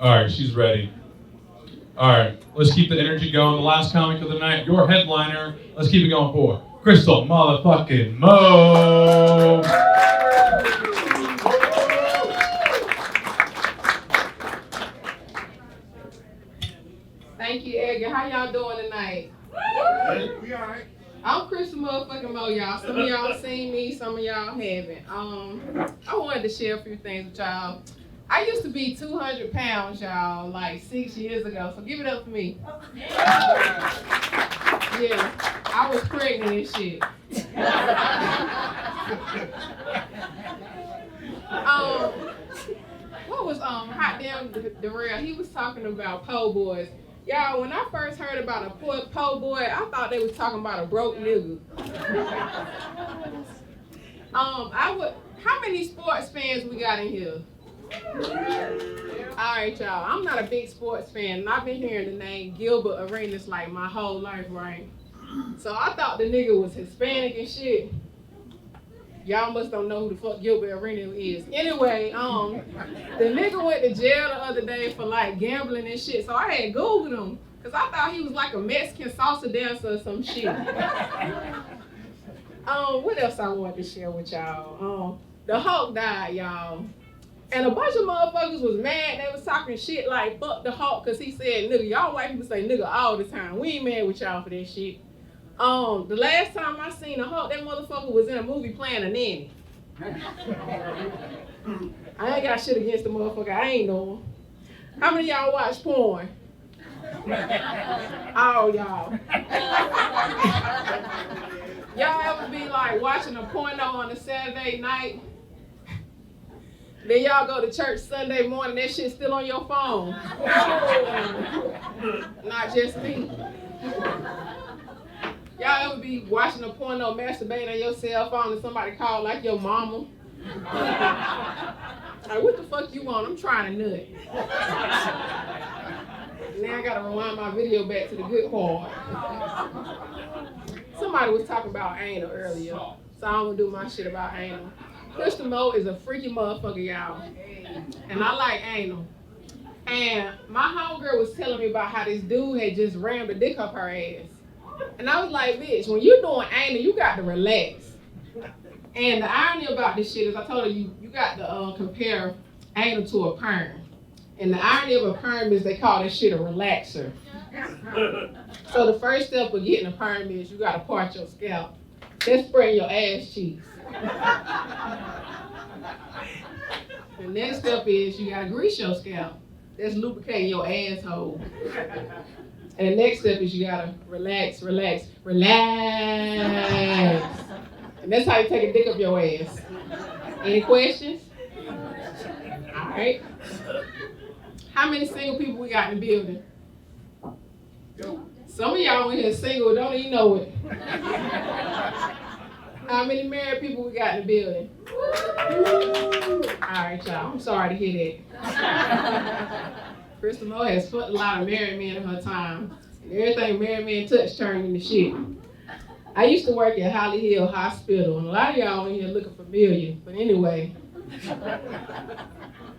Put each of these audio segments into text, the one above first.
All right, she's ready. All right, let's keep the energy going. The last comic of the night, your headliner. Let's keep it going for Crystal motherfucking Mo. Thank you, Edgar. How y'all doing tonight? We alright. I'm Crystal motherfucking Mo, y'all. Some of y'all seen me, some of y'all haven't. I wanted to share a few things with y'all. I used to be 200 pounds, y'all, like 6 years ago. So give it up for me. Yeah, I was pregnant and shit. What was Hot Damn Darrell? He was talking about po' boys. Y'all, when I first heard about a po' boy, I thought they was talking about a broke nigga. I would. How many sports fans we got in here? All right, y'all. I'm not a big sports fan, and I've been hearing the name Gilbert Arenas like my whole life, right? So I thought the nigga was Hispanic and shit. Y'all must don't know who the fuck Gilbert Arenas is. Anyway, the nigga went to jail the other day for like gambling and shit. So I had Googled him because I thought he was like a Mexican salsa dancer or some shit. What else I wanted to share with y'all? The Hulk died, y'all. And a bunch of motherfuckers was mad. They was talking shit like, fuck the Hulk, because he said nigga. Y'all white people say nigga all the time. We ain't mad with y'all for that shit. The last time I seen the Hulk, that motherfucker was in a movie playing a nanny. I ain't got shit against the motherfucker. I ain't know him. How many of y'all watch porn? All y'all. Y'all ever be like watching a porno on a Saturday night? Then y'all go to church Sunday morning, that shit still on your phone. Not just me. Y'all ever be watching a porno, masturbating on your cell phone and somebody call like your mama? Like, what the fuck you want? I'm trying to nut. Now I gotta rewind my video back to the good part. Somebody was talking about anal earlier, so I'm gonna do my shit about anal. Crystal Mo is a freaky motherfucker, y'all. And I like anal. And my homegirl was telling me about how this dude had just rammed a dick up her ass. And I was like, bitch, when you're doing anal, you got to relax. And the irony about this shit is I told her you got to compare anal to a perm. And the irony of a perm is they call this shit a relaxer. So the first step of getting a perm is you got to part your scalp. Then spray your ass cheeks. The next step is you got to grease your scalp. That's lubricating your asshole. And the next step is you gotta relax, relax, relax. And that's how you take a dick up your ass. Any questions? All right. How many single people we got in the building? Some of y'all in here single, don't even know it. How many married people we got in the building? All right, y'all. I'm sorry to hear that. Crystal Mo has fucked a lot of married men in her time. And everything married men touch turned into shit. I used to work at Holly Hill Hospital, and a lot of y'all in here looking familiar. But anyway,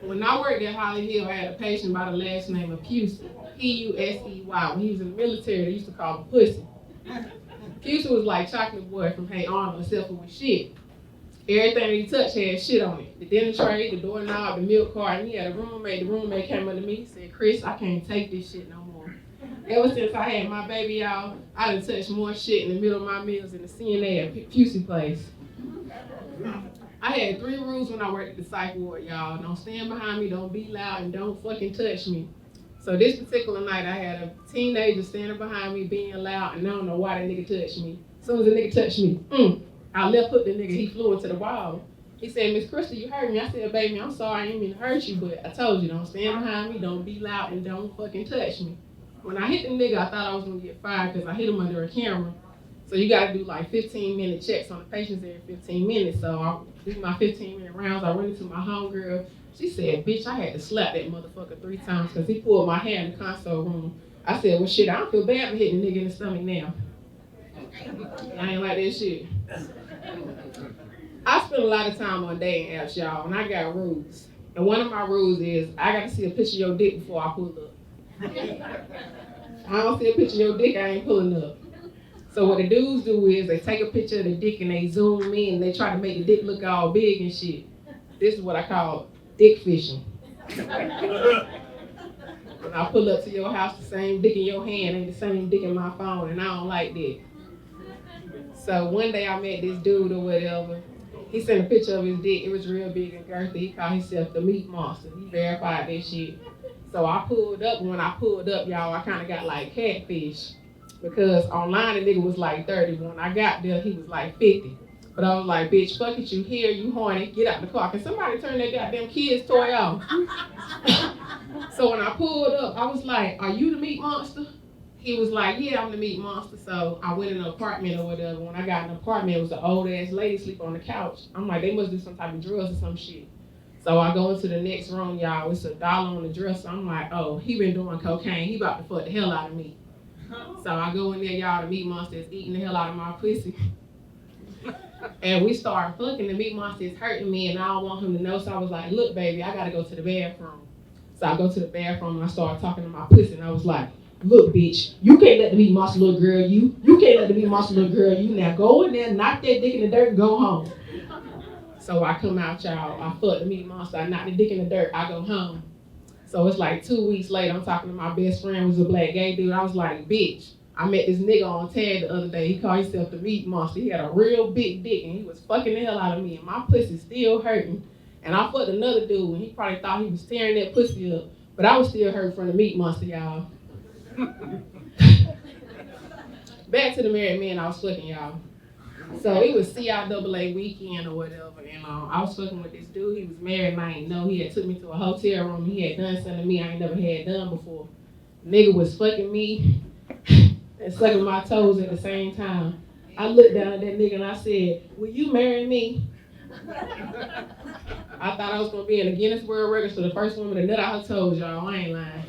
when I worked at Holly Hill, I had a patient by the last name of Pusey, P-U-S-E-Y. When he was in the military, they used to call him Pussy. Pusey was like Chocolate Boy from Hey Arnold, except for with shit. Everything he touched had shit on it. The dinner tray, the doorknob, the milk cart, and he had a roommate. The roommate came up to me and said, Chris, I can't take this shit no more. Ever since I had my baby, y'all, I done touched more shit in the middle of my meals than the CNA at Pusey place. I had 3 rules when I worked at the psych ward, y'all. Don't stand behind me, don't be loud, and don't fucking touch me. So this particular night, I had a teenager standing behind me being loud, and I don't know why that nigga touched me. As soon as the nigga touched me, I left hook the nigga, he flew into the wall. He said, Miss Crystal, you hurt me. I said, baby, I'm sorry, I didn't mean to hurt you, but I told you, don't stand behind me, don't be loud, and don't fucking touch me. When I hit the nigga, I thought I was gonna get fired because I hit him under a camera. So you gotta do like 15-minute checks on the patients every 15 minutes. So I do my 15-minute rounds, I run into my homegirl. She said, bitch, I had to slap that motherfucker 3 times because he pulled my hair in the console room. I said, well shit, I don't feel bad for hitting a nigga in the stomach now. I ain't like that shit. I spend a lot of time on dating apps, y'all, and I got rules. And one of my rules is I got to see a picture of your dick before I pull up. I don't see a picture of your dick, I ain't pulling up. So what the dudes do is they take a picture of the dick and they zoom in and they try to make the dick look all big and shit. This is what I call dick fishing. When I pull up to your house, the same dick in your hand ain't the same dick in my phone, and I don't like that. So one day I met this dude or whatever. He sent a picture of his dick. It was real big and girthy. He called himself the meat monster. He verified that shit. So I pulled up. When I pulled up, y'all, I kind of got like catfish. Because online the nigga was like 30. When I got there, he was like 50. But I was like, bitch, fuck it, you here, you horny, get out the car. Can somebody turn that goddamn kid's toy off? So when I pulled up, I was like, are you the meat monster? He was like, yeah, I'm the meat monster. So I went in an apartment or whatever. When I got in an apartment, it was an old ass lady sleep on the couch. I'm like, they must do some type of drugs or some shit. So I go into the next room, y'all. It's $1 on the dresser. I'm like, oh, he been doing cocaine. He about to fuck the hell out of me. So I go in there, y'all, the meat monster is eating the hell out of my pussy. And we started fucking, the meat monster is hurting me and I don't want him to know. So I was like, look, baby, I gotta go to the bathroom. So I go to the bathroom and I started talking to my pussy and I was like, look, bitch, you can't let the meat monster little girl you. You can't let the meat monster little girl you. Now go in there, knock that dick in the dirt and go home. So I come out, y'all, I fuck the meat monster, I knock the dick in the dirt, I go home. So it's like 2 weeks later, I'm talking to my best friend, who's a black gay dude. I was like, bitch, I met this nigga on Tag the other day. He called himself the meat monster. He had a real big dick and he was fucking the hell out of me and my pussy still hurting. And I fucked another dude and he probably thought he was tearing that pussy up, but I was still hurting from the meat monster, y'all. Back to the married man I was fucking, y'all. So it was CIAA weekend or whatever, and I was fucking with this dude. He was married and I ain't know. He had took me to a hotel room. He had done something to me I ain't never had done before. Nigga was fucking me and sucking my toes at the same time. I looked down at that nigga and I said, will you marry me? I thought I was gonna be in the Guinness World Records for the first woman to nut out her toes, y'all. I ain't lying.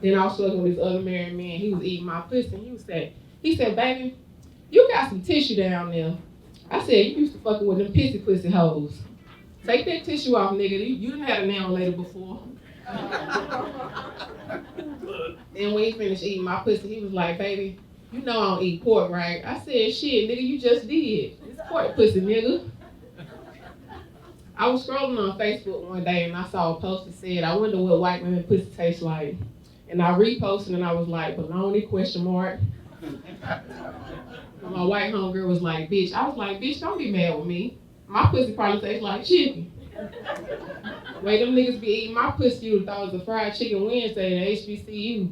Then I was fucking with this other married man. He was eating my pussy and he said, baby, you got some tissue down there. I said, you used to fucking with them pissy pussy hoes. Take that tissue off, nigga. You done had a nail later before. Then when he finished eating my pussy, he was like, baby, you know I don't eat pork, right? I said, shit, nigga, you just did. It's pork pussy, nigga. I was scrolling on Facebook one day and I saw a post that said, I wonder what white women pussy tastes like. And I reposted and I was like, baloney, question mark. My white homegirl was like, bitch. I was like, bitch, don't be mad with me. My pussy probably tastes like chicken. Way them niggas be eating my pussy, you thought it was a fried chicken Wednesday at HBCU.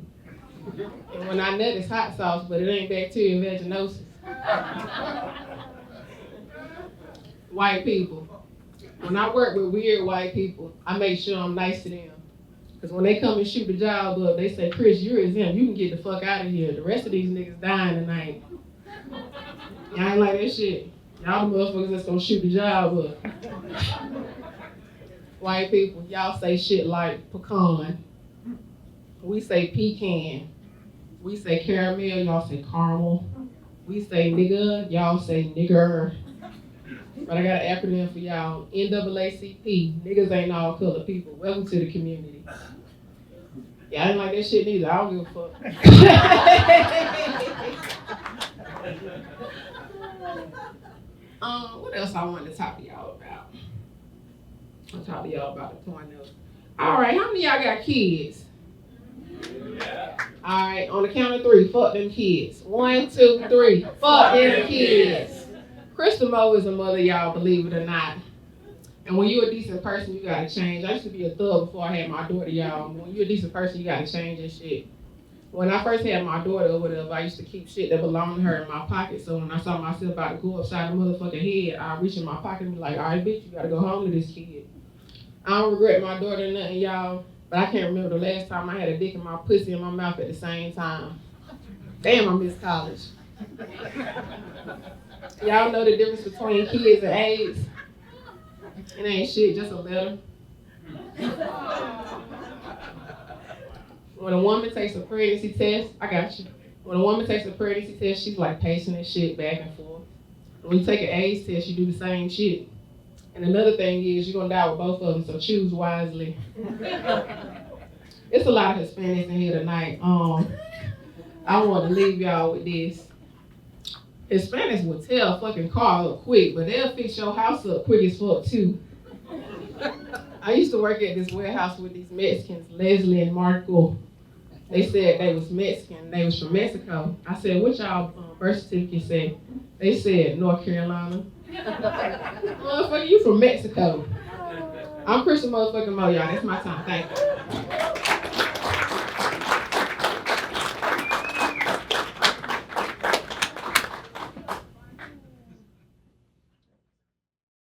And when I nut, it's hot sauce, but it ain't bacterial vaginosis. White people. When I work with weird white people, I make sure I'm nice to them. Because when they come and shoot the job up, they say, Chris, you're exempt. You can get the fuck out of here. The rest of these niggas dying tonight. Y'all ain't like that shit. Y'all the motherfuckers that's gonna shoot the job up. White people, y'all say shit like pecan. We say pecan. We say caramel, y'all say caramel. We say nigga, y'all say nigger. But I got an acronym for y'all, NAACP. Niggas ain't all color people. Welcome to the community. Y'all ain't like that shit neither. I don't give a fuck. What else I wanted to talk to y'all about? I'll talk to y'all about the porno. All right, how many of y'all got kids? Yeah. All right, on the count of 3, fuck them kids. 1, 2, 3, fuck them kids. Crystal Mo is a mother, y'all, believe it or not. And when you're a decent person, you gotta change. I used to be a thug before I had my daughter, y'all. When you're a decent person, you gotta change that shit. When I first had my daughter or whatever, I used to keep shit that belonged to her in my pocket. So when I saw myself about to go upside the motherfucking head, I'd reach in my pocket and be like, all right, bitch, you gotta go home to this kid. I don't regret my daughter or nothing, y'all, but I can't remember the last time I had a dick in my pussy and my mouth at the same time. Damn, I miss college. Y'all know the difference between kids and AIDS? It ain't shit, just a letter. When a woman takes a pregnancy test, I got you. When a woman takes a pregnancy test, she's like pacing and shit back and forth. When you take an AIDS test, you do the same shit. And And another thing is you're gonna die with both of them, so choose wisely. It's a lot of Hispanics in here tonight. I want to leave y'all with this. Hispanics will tear a fucking car up quick, but they'll fix your house up quick as fuck too. I used to work at this warehouse with these Mexicans, Leslie and Marco. They said they was Mexican. They was from Mexico. I said, what y'all birth certificate say? They said North Carolina. Motherfucker, you from Mexico. I'm Christian motherfucking Mo, y'all. That's my time. Thank you.